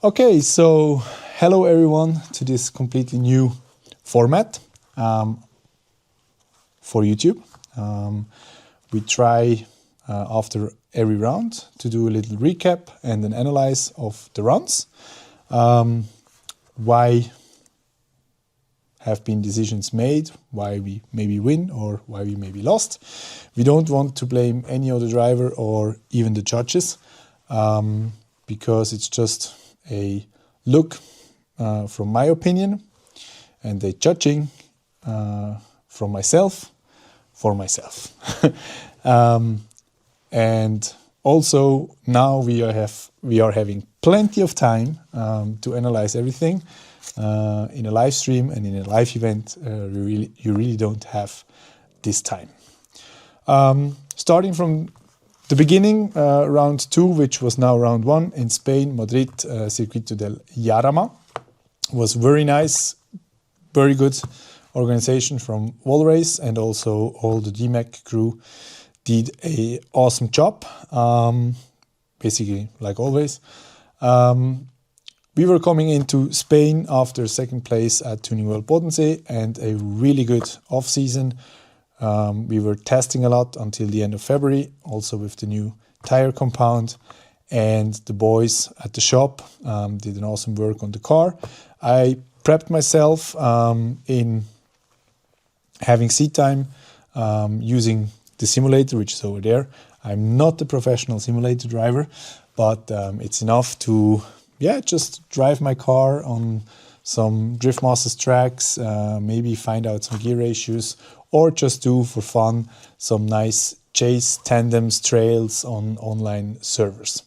Okay, so hello everyone to this completely new format for YouTube. We try after every round to do a little recap and an analyze of the runs. Why have been decisions made, why we maybe win or why we maybe lost. We don't want to blame any other driver or even the judges because it's just a look from my opinion and a judging from myself for myself. And also now we are having plenty of time to analyze everything in a live stream and in a live event. You really don't have this time. Starting from the beginning, round 2, which was now round 1 in Spain, Madrid, Circuito del Jarama, was very nice, very good organization from Wall Race, and also all the DMAC crew did a awesome job, basically like always. We were coming into Spain after second place at Tuning World Bodensee and a really good off-season. We were testing a lot until the end of February, also with the new tire compound, and the boys at the shop did an awesome work on the car. I prepped myself in having seat time using the simulator, which is over there. I'm not a professional simulator driver, but it's enough to just drive my car on some Drift Masters tracks, maybe find out some gear ratios, or just do for fun some nice chase tandems trails on online servers.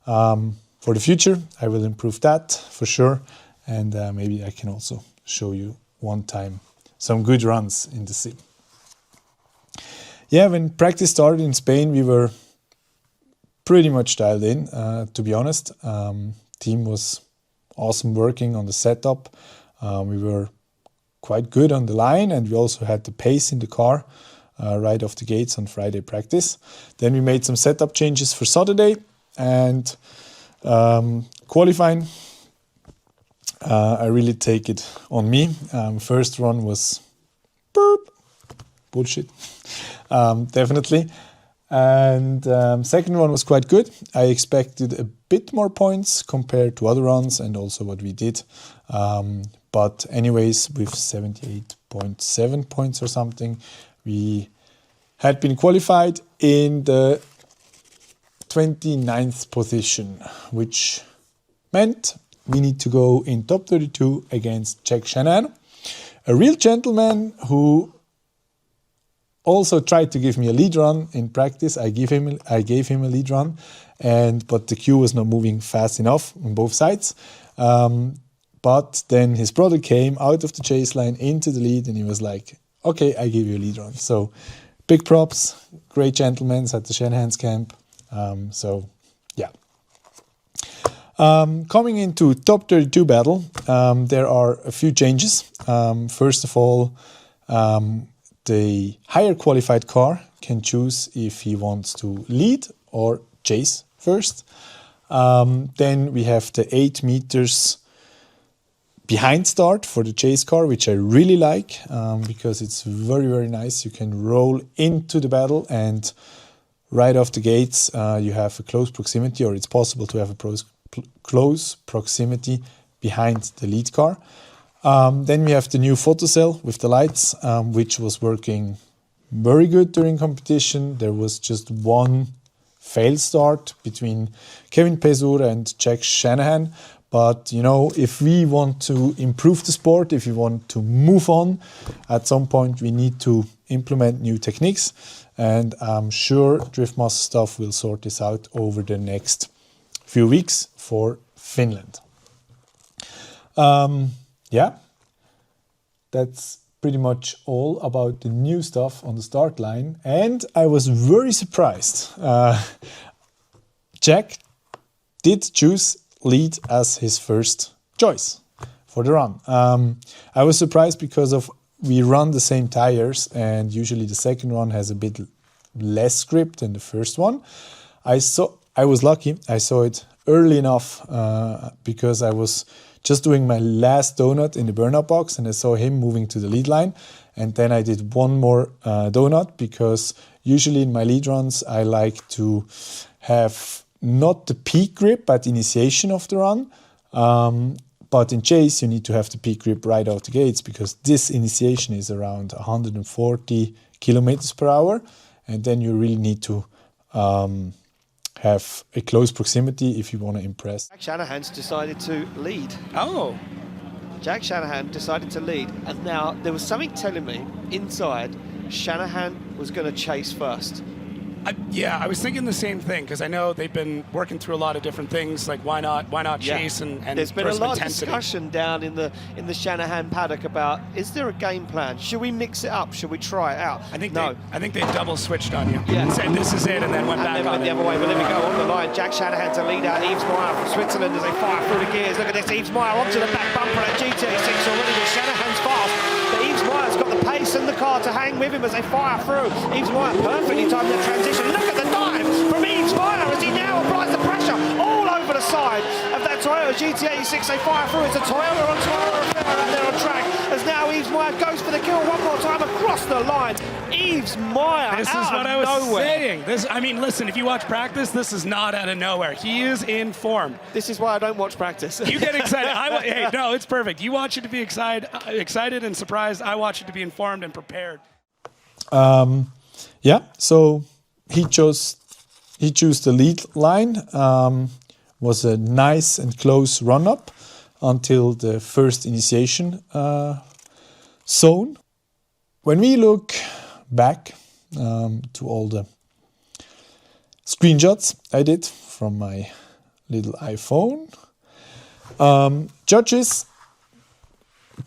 For the future, I will improve that for sure, and maybe I can also show you one time some good runs in the sim. Yeah, when practice started in Spain, we were pretty much dialed in, to be honest. Team was awesome working on the setup. We were quite good on the line, and we also had the pace in the car right off the gates on Friday practice. Then we made some setup changes for Saturday, and qualifying, I really take it on me. First run was bullshit, definitely. And second one was quite good. I expected a bit more points compared to other runs and also what we did. But anyways, with 78.7 points or something, we had been qualified in the 29th position, which meant we need to go in top 32 against Jack Shanahan, a real gentleman who also tried to give me a lead run in practice. I gave him a lead run, but the queue was not moving fast enough on both sides. But then his brother came out of the chase line into the lead, and he was like, "Okay, I give you a lead run." So big props, great gentlemen at the Shanahan's camp. Coming into top 32 battle, there are a few changes. First of all, the higher qualified car can choose if he wants to lead or chase first. Then we have the 8 meters behind start for the chase car, which I really like because it's very, very nice. You can roll into the battle, and right off the gates you have a close proximity, or it's possible to have a close proximity behind the lead car. Then we have the new photocell with the lights, which was working very good during competition. There was just one fail start between Kevin Pesura and Jack Shanahan. But, you know, if we want to improve the sport, if we want to move on, at some point we need to implement new techniques. And I'm sure Drift Master stuff will sort this out over the next few weeks for Finland. That's pretty much all about the new stuff on the start line. And I was very surprised. Jack did choose lead as his first choice for the run. I was surprised because we run the same tires, and usually the second one has a bit less grip than the first one. I was lucky. I saw it early enough because I was just doing my last donut in the burnout box and I saw him moving to the lead line. And then I did one more donut because usually in my lead runs I like to have not the peak grip at initiation of the run, but in chase you need to have the peak grip right out the gates because this initiation is around 140 kilometers per hour, and then you really need to have a close proximity if you want to impress. Jack Shanahan's decided to lead. Oh. Jack Shanahan decided to lead, and now there was something telling me inside Shanahan was going to chase first. Yeah, I was thinking the same thing because I know they've been working through a lot of different things. Like why not chase and there's been a lot intensity. of discussion down in the Shanahan paddock about, is there a game plan? Should we mix it up? Should we try it out? I think they double switched on you. Yeah. And said this is it, and then went back on the other way. But there we go on the line. Jack Shanahan to lead out Yves Meyer from Switzerland as they fire through the gears. Look at this, Yves Meyer onto the back bumper at GTA 6 already. But Shanahan's fast. But Yves Meyer's got the pace and the car to hang with him as they fire through. Yves Meyer perfectly timed the transition. Look at the dive from Yves Meyer as he now applies the pressure all over the side of that Toyota GT86. They fire through. It's a Toyota on Toyota affair out there on track as now Yves Meyer goes for the kill one more time across the line. Yves Meyer This is what I was saying. I mean, listen, if you watch practice, this is not out of nowhere. He is informed. This is why I don't watch practice. You get excited. Hey, no, it's perfect. You watch it to be excited and surprised. I watch it to be informed and prepared. Yeah, so he chose the lead line. Was a nice and close run-up until the first initiation zone. When we look back to all the screenshots I did from my little iPhone, judges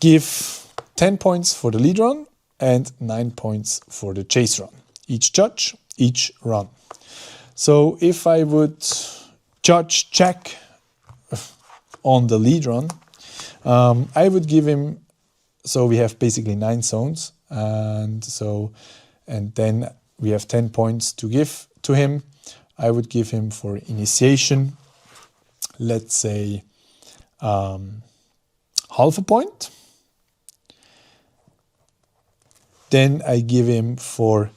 give 10 points for the lead run and 9 points for the chase run. Each judge, each run. So if I would judge Jack on the lead run, I would give him, so we have basically 9 zones, and then we have 10 points to give to him. I would give him for initiation, let's say half a point. Then I give him for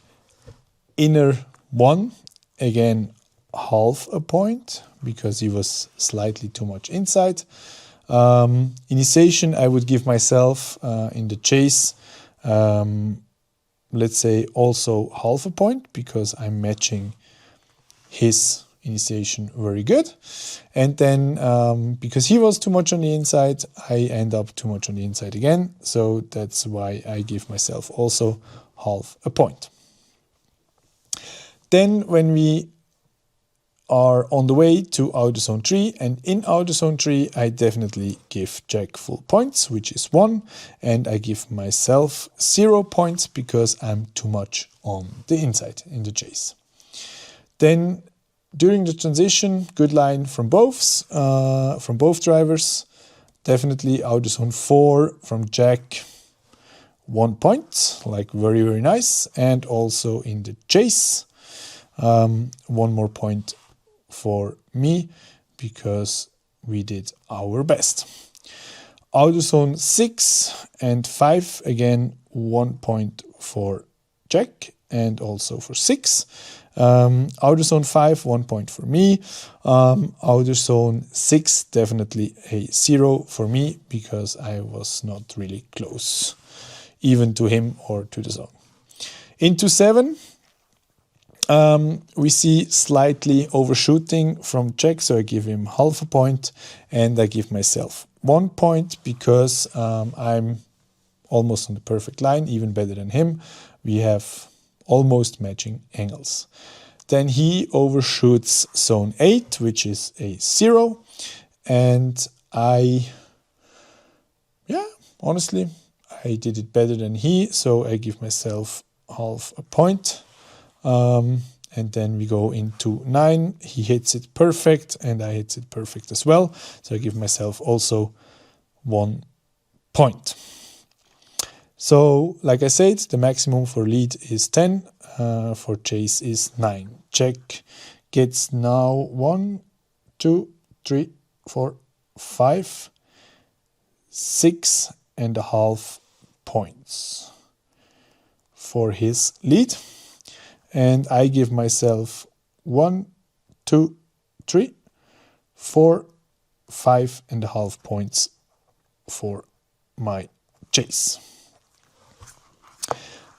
inner one, again, half a point, because he was slightly too much inside. Initiation, I would give myself in the chase, let's say also half a point, because I'm matching his initiation very good. And then because he was too much on the inside, I end up too much on the inside again. So that's why I give myself also half a point. Then when we are on the way to outer zone 3, and in outer zone 3 I definitely give Jack full points, which is 1, and I give myself 0 points because I'm too much on the inside in the chase. Then during the transition, good line from both drivers. Definitely outer zone 4 from Jack, 1 point, like very, very nice. And also in the chase, 1 more point for me, because we did our best. Outer zone 6 and 5, again, 1 point for Jack and also for 6. Outer zone 5, 1 point for me. Outer zone 6, definitely a 0 for me, because I was not really close, even to him or to the zone. Into 7, we see slightly overshooting from Jack, so I give him half a point, and I give myself 1 point, because I'm almost on the perfect line, even better than him. We have almost matching angles. Then he overshoots zone 8, which is a 0. And honestly, I did it better than he, so I give myself half a point. And then we go into 9. He hits it perfect, and I hit it perfect as well. So I give myself also 1 point. So, like I said, the maximum for lead is 10, for chase is 9. Jack gets now 1, 2, 3, 4, 5, 6.5 points for his lead. And I give myself 1, 2, 3, 4, 5.5 points for my chase.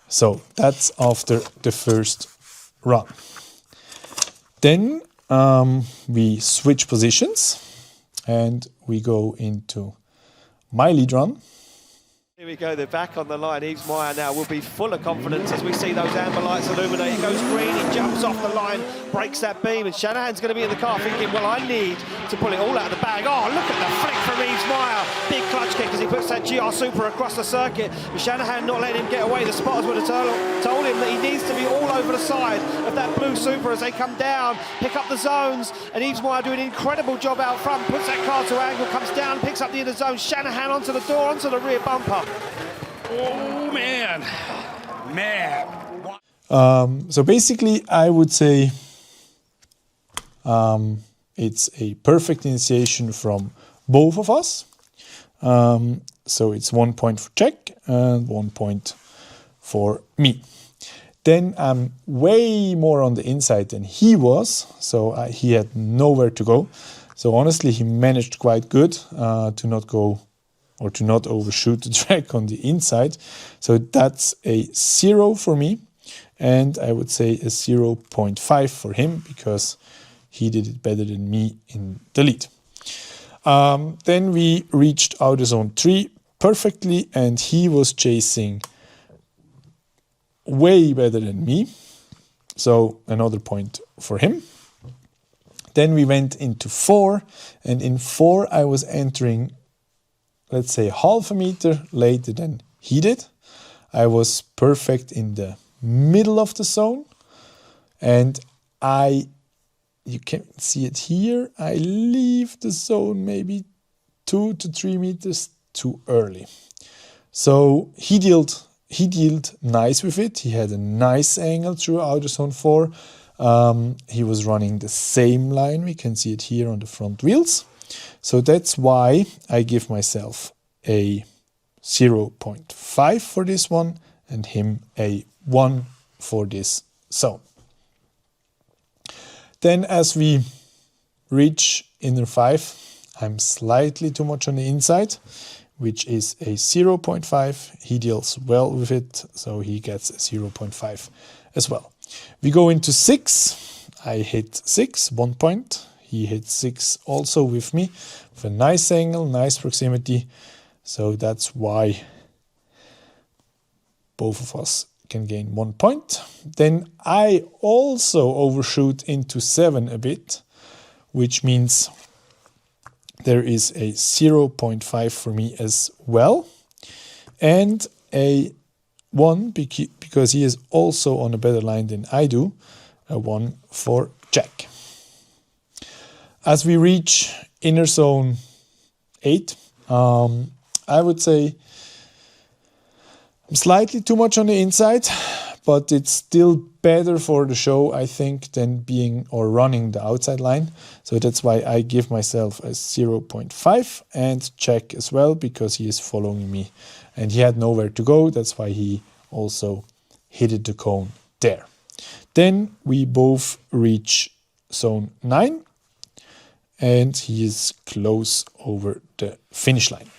So that's after the first run. Then we switch positions and we go into my lead run. Here we go, they're back on the line. Yves Meyer now will be full of confidence as we see those amber lights illuminate. He goes green, he jumps off the line, breaks that beam, and Shanahan's going to be in the car thinking, well, I need to pull it all out of the bag. Oh, look at the flick from Yves Meyer. Big clutch kick as he puts that GR Super across the circuit. But Shanahan not letting him get away. The spotters would have told him that he needs to be all over the side of that blue Super as they come down, pick up the zones, and Yves Meyer doing an incredible job out front, puts that car to angle, comes down, picks up the inner zone. Shanahan onto the door, onto the rear bumper. Oh, man. So basically, I would say it's a perfect initiation from both of us. So it's 1 point for Jack and 1 point for me. Then I'm way more on the inside than he was, so he had nowhere to go. So honestly, he managed quite good to not go or to not overshoot the track on the inside. So that's a 0 for me. And I would say a 0.5 for him because he did it better than me in the lead. Then we reached outer zone 3 perfectly and he was chasing way better than me. So another point for him. Then we went into 4 and in 4 I was entering, let's say, half a meter later than he did. I was perfect in the middle of the zone and you can see it here, I leave the zone maybe 2 to 3 meters too early. So he dealt nice with it. He had a nice angle through outer zone 4. He was running the same line. We can see it here on the front wheels. So that's why I give myself a 0.5 for this one and him a 1 for this zone. Then as we reach inner 5, I'm slightly too much on the inside, which is a 0.5. He deals well with it, so he gets a 0.5 as well. We go into 6. I hit 6, 1 point. He hit 6 also with me, with a nice angle, nice proximity. So that's why both of us can gain 1 point. Then I also overshoot into 7 a bit, which means there is a 0.5 for me as well. And a 1 because he is also on a better line than I do, a 1 for Jack. As we reach inner zone 8, I would say I'm slightly too much on the inside, but it's still better for the show, I think, than being or running the outside line. So that's why I give myself a 0.5 and Jack as well, because he is following me and he had nowhere to go. That's why he also hit the cone there. Then we both reach zone 9 and he is close over the finish line.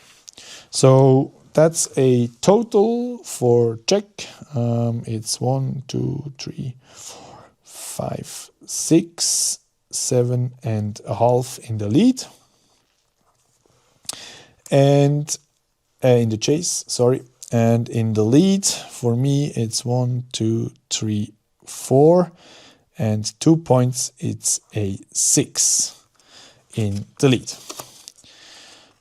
So that's a total for Jack. It's 1, 2, 3, 4, 5, 6, 7.5 in the lead. And in the chase, sorry. And in the lead, for me, it's 1, 2, 3, 4. And 2 points, it's a 6 in the lead.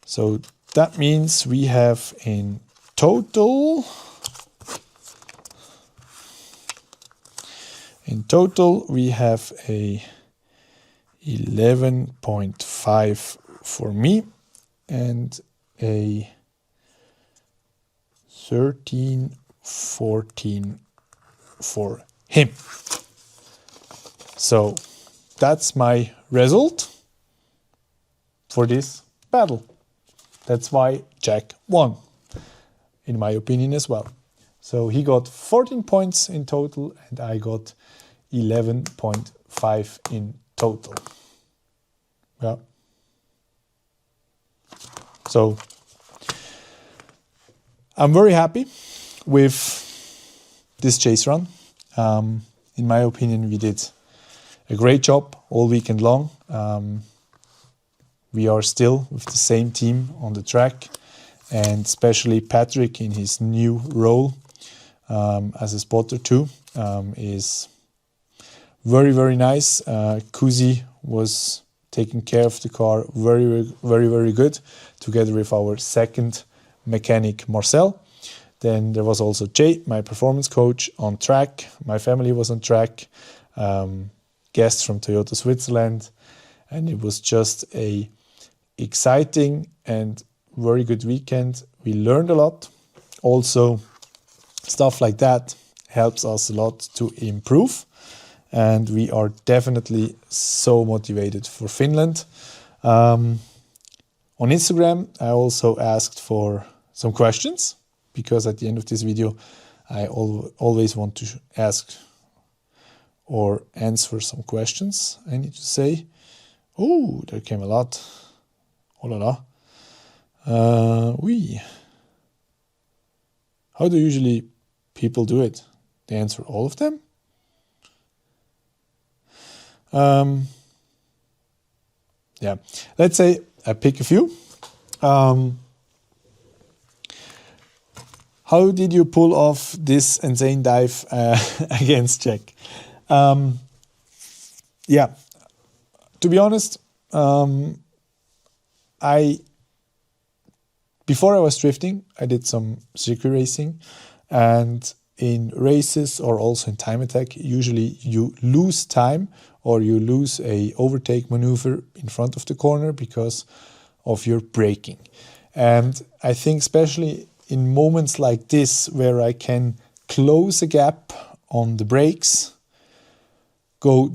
So that means we have in total we have a 11.5 for me and a 13, 14 for him. So that's my result. for this battle. That's why Jack won, in my opinion as well. So he got 14 points in total and I got 11.5 in total. Yeah. So I'm very happy with this chase run. In my opinion, we did a great job all weekend long. We are still with the same team on the track, and especially Patrick in his new role as a spotter too is very, very nice. Kuzi was taking care of the car very good, together with our second mechanic Marcel. Then there was also Jay, my performance coach, on track. My family was on track, guests from Toyota Switzerland, and it was just a exciting and very good weekend. We learned a lot. Also, stuff like that helps us a lot to improve, and we are definitely so motivated for Finland. On Instagram, I also asked for some questions, because at the end of this video, I always want to ask or answer some questions. I need to say, oh, there came a lot. Oh la la. Oui. How do usually people do it? They answer all of them? Yeah, let's say I pick a few. How did you pull off this insane dive against Jack? Yeah, to be honest, before I was drifting, I did some circuit racing, and in races or also in time attack, usually you lose time or you lose a overtake maneuver in front of the corner because of your braking. And I think especially in moments like this, where I can close a gap on the brakes, go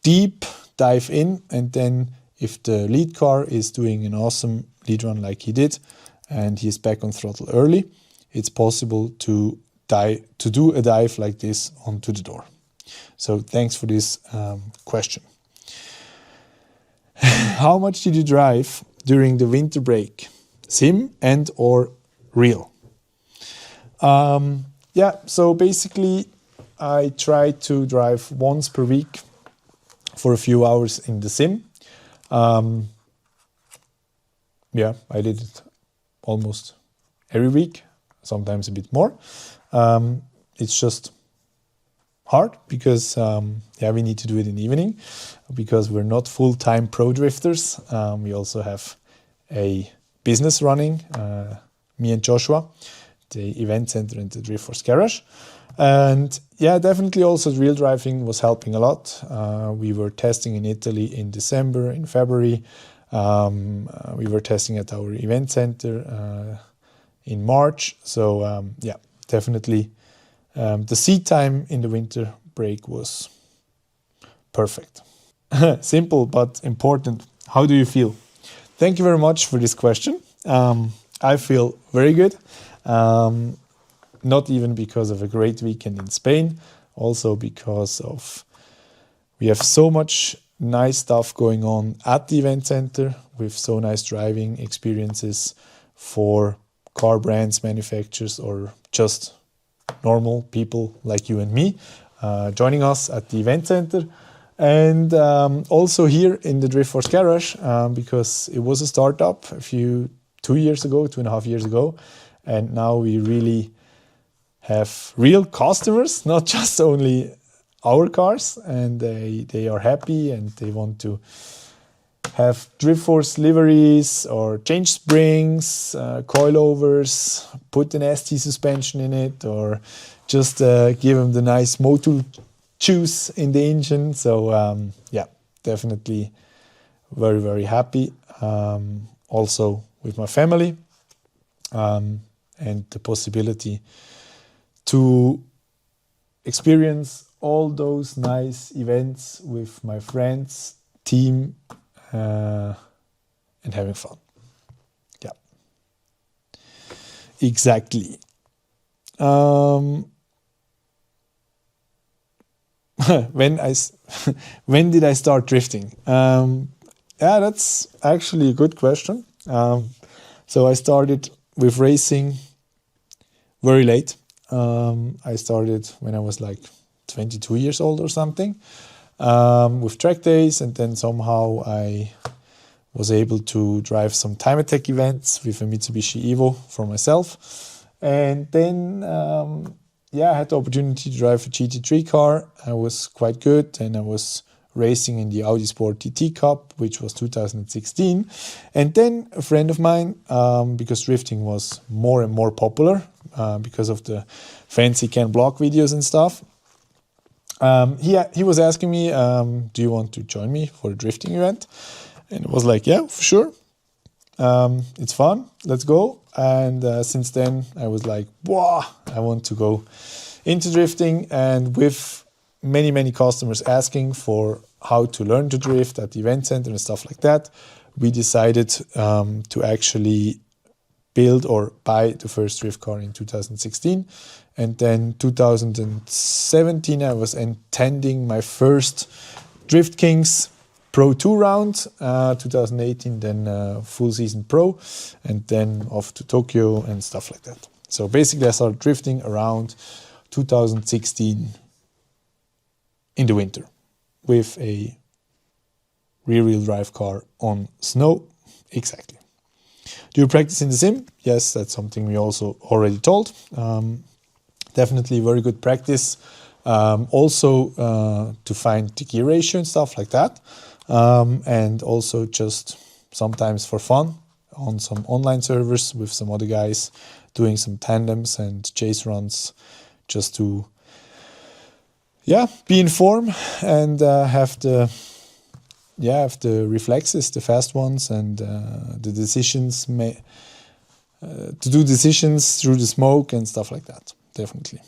deep, dive in, and then if the lead car is doing an awesome lead run like he did, and he's back on throttle early, it's possible to do a dive like this onto the door. So thanks for this question. How much did you drive during the winter break? Sim and or real? Yeah, so basically I try to drive once per week for a few hours in the sim. Yeah, I did it almost every week, sometimes a bit more. It's just hard because yeah, we need to do it in the evening because we're not full-time pro drifters. We also have a business running, me and Joshua, the event center and the Drift Force Garage. And yeah, definitely also real driving was helping a lot. We were testing in Italy in December, in February. We were testing at our event center in March. So yeah, definitely the seat time in the winter break was perfect. Simple but important. How do you feel? Thank you very much for this question. I feel very good. Not even because of a great weekend in Spain, also because of we have so much nice stuff going on at the event center with so nice driving experiences for car brands, manufacturers, or just normal people like you and me joining us at the event center. And also here in the Drift Force Garage, because it was a startup 2.5 years ago, and now we really have real customers, not just only our cars, and they are happy and they want to have Drift Force liveries or change springs, coilovers, put an ST suspension in it, or just give them the nice Motul juice in the engine. So yeah, definitely very, very happy. Also with my family and the possibility to experience all those nice events with my friends, team, and and having fun. Yeah, exactly. When did I start drifting? Yeah, that's actually a good question. So I started with racing very late. I started when I was like 22 years old or something, with track days, and then somehow I was able to drive some time attack events with a Mitsubishi Evo for myself. And then, I had the opportunity to drive a GT3 car. I was quite good, and I was racing in the Audi Sport TT Cup, which was 2016. And then a friend of mine, because drifting was more and more popular, because of the fancy Ken Block videos and stuff, he was asking me, do you want to join me for a drifting event? And it was like, yeah, for sure. It's fun. Let's go. And since then, I was like, wow, I want to go into drifting. And with many, many customers asking for how to learn to drift at the event center and stuff like that, we decided to actually build or buy the first drift car in 2016. And then 2017, I was attending my first Drift Kings Pro 2 round, 2018 then full season pro, and then off to Tokyo and stuff like that. So basically I started drifting around 2016 in the winter with a rear-wheel drive car on snow. Exactly. Do you practice in the sim? Yes, that's something we also already told. Definitely very good practice. Also to find the gear ratio and stuff like that. And also just sometimes for fun on some online servers with some other guys, doing some tandems and chase runs just to be in form and have the reflexes, the fast ones, and the decisions to do decisions through the smoke and stuff like that. Definitely.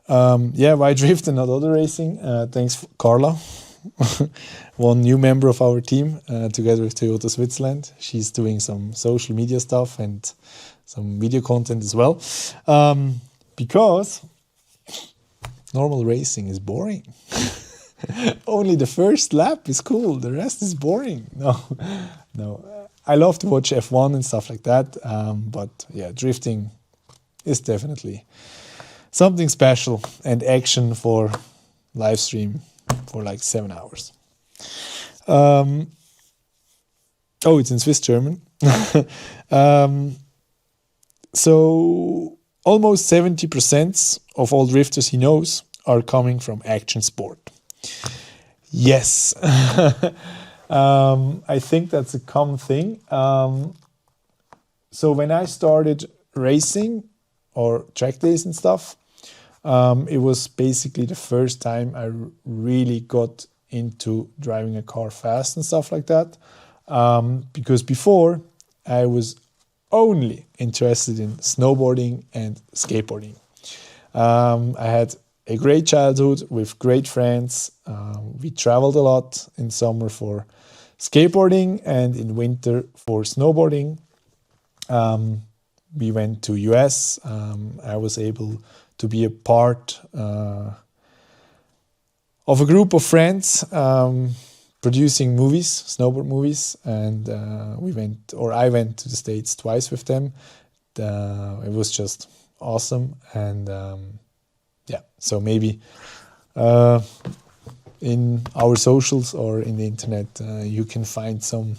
Why drift and not other racing? Thanks, Carla. One new member of our team, together with Toyota Switzerland. She's doing some social media stuff and some video content as well. Because normal racing is boring. Only the first lap is cool. The rest is boring. No. I love to watch F1 and stuff like that. But yeah, drifting is definitely something special, and action for live stream for like 7 hours. It's in Swiss German. So almost 70% of all drifters he knows are coming from action sport. Yes. I think that's a common thing. So when I started racing or track days and stuff, it was basically the first time I really got into driving a car fast and stuff like that. Because before, I was only interested in snowboarding and skateboarding. I had a great childhood with great friends. We traveled a lot in summer for skateboarding and in winter for snowboarding. We went to US. I was able to be a part of a group of friends producing movies, snowboard movies, and I went to the States twice with them. It was just awesome, and so maybe in our socials or in the internet you can find some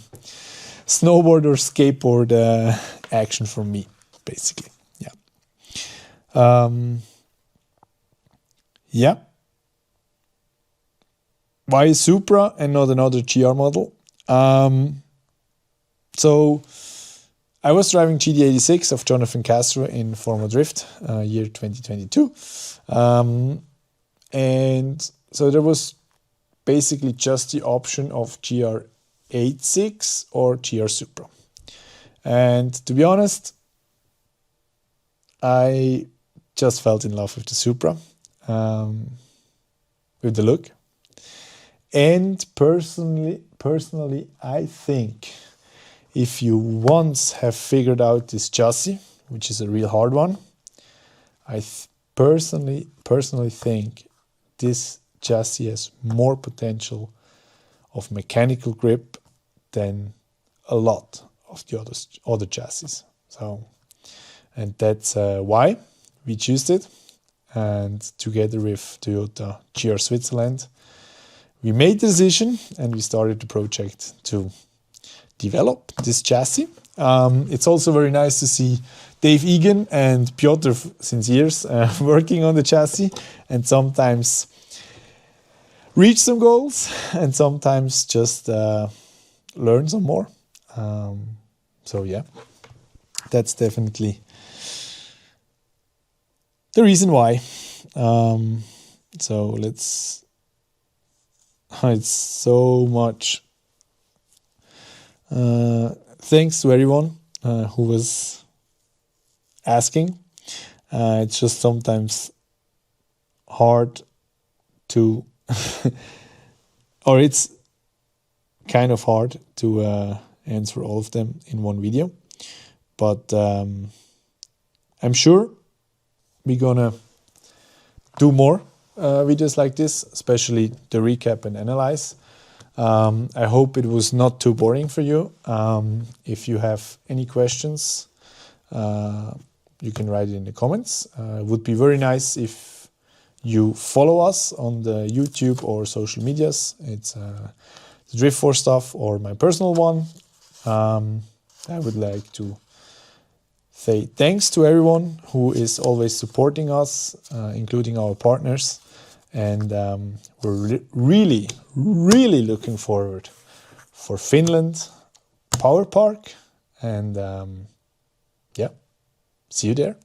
snowboard or skateboard action from me, basically. Why Supra and not another GR model? So I was driving GD86 of Jonathan Castro in Formula Drift, year 2022. And so there was basically just the option of GR86 or GR Supra. And to be honest, I just fell in love with the Supra, with the look. And personally, I think if you once have figured out this chassis, which is a real hard one, I personally think this chassis has more potential of mechanical grip than a lot of the other chassis. So, and that's why we choose it. And together with Toyota GR Switzerland, we made the decision and we started the project to develop this chassis. It's also very nice to see Dave Egan and Piotr since years working on the chassis, and sometimes reach some goals and sometimes just learn some more. So yeah, that's definitely the reason why. So it's so much. Thanks to everyone who was asking. It's just sometimes hard to, or it's kind of hard to answer all of them in one video. But I'm sure we're gonna do more videos like this, especially the recap and analyze. I hope it was not too boring for you. If you have any questions, you can write it in the comments. It would be very nice if you follow us on the YouTube or social medias. It's the Drift Force stuff or my personal one. I would like to say thanks to everyone who is always supporting us, including our partners. And we're really looking forward for Finland Power Park. And yeah, see you there.